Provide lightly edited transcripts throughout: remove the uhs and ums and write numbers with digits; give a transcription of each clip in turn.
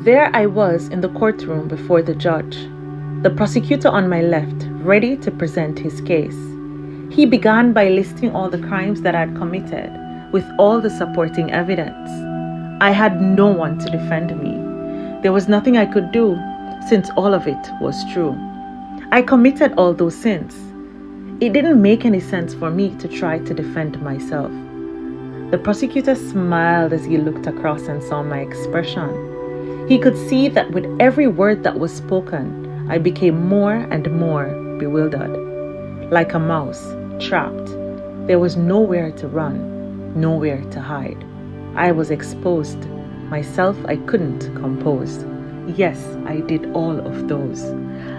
There I was in the courtroom before the judge, the prosecutor on my left, ready to present his case. He began by listing all the crimes that I had committed, with all the supporting evidence. I had no one to defend me. There was nothing I could do, since all of it was true. I committed all those sins. It didn't make any sense for me to try to defend myself. The prosecutor smiled as he looked across and saw my expression. He could see that with every word that was spoken, I became more and more bewildered. Like a mouse, trapped. There was nowhere to run, nowhere to hide. I was exposed. Myself I couldn't compose. Yes, I did all of those.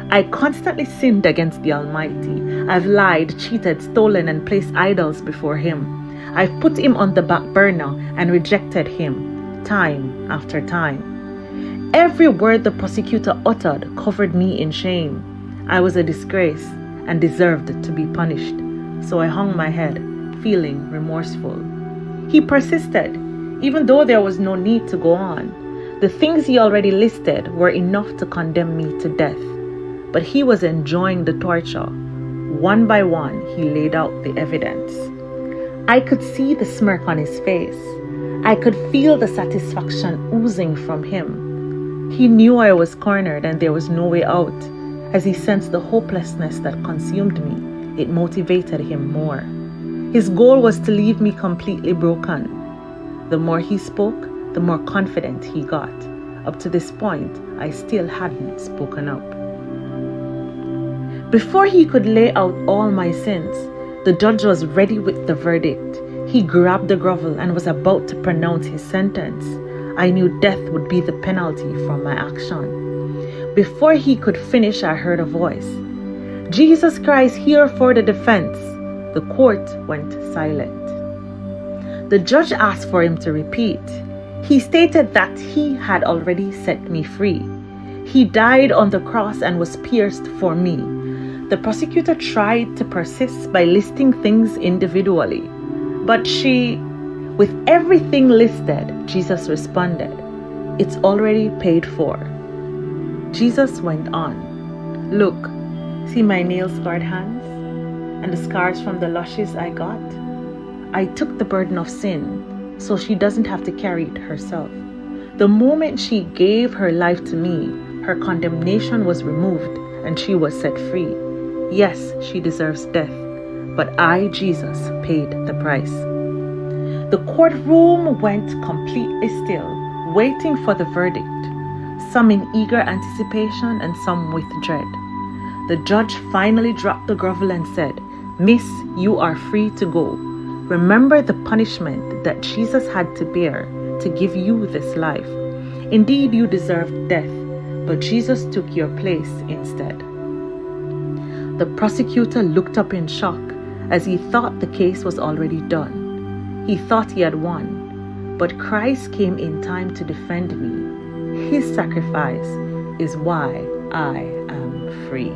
I constantly sinned against the Almighty. I've lied, cheated, stolen, and placed idols before Him. I've put Him on the back burner and rejected Him, time after time. Every word the prosecutor uttered covered me in shame. I was a disgrace and deserved to be punished. So I hung my head, feeling remorseful. He persisted, even though there was no need to go on. The things he already listed were enough to condemn me to death. But he was enjoying the torture. One by one, he laid out the evidence. I could see the smirk on his face. I could feel the satisfaction oozing from him. He knew I was cornered and there was no way out. As he sensed the hopelessness that consumed me, it motivated him more. His goal was to leave me completely broken. The more he spoke, the more confident he got. Up to this point, I still hadn't spoken up. Before he could lay out all my sins, the judge was ready with the verdict. He grabbed the gavel and was about to pronounce his sentence. I knew death would be the penalty for my action. Before he could finish, I heard a voice. Jesus Christ, here for the defense. The court went silent. The judge asked for him to repeat. He stated that he had already set me free. He died on the cross and was pierced for me. The prosecutor tried to persist by listing things individually, but with everything listed, Jesus responded, "It's already paid for." Jesus went on, "Look, see my nail-scarred hands and the scars from the lashes I got? I took the burden of sin so she doesn't have to carry it herself. The moment she gave her life to me, her condemnation was removed and she was set free. Yes, she deserves death, but I, Jesus, paid the price." The courtroom went completely still, waiting for the verdict, some in eager anticipation and some with dread. The judge finally dropped the gavel and said, "Miss, you are free to go. Remember the punishment that Jesus had to bear to give you this life. Indeed, you deserved death, but Jesus took your place instead." The prosecutor looked up in shock as he thought the case was already done. He thought he had won, but Christ came in time to defend me. His sacrifice is why I am free.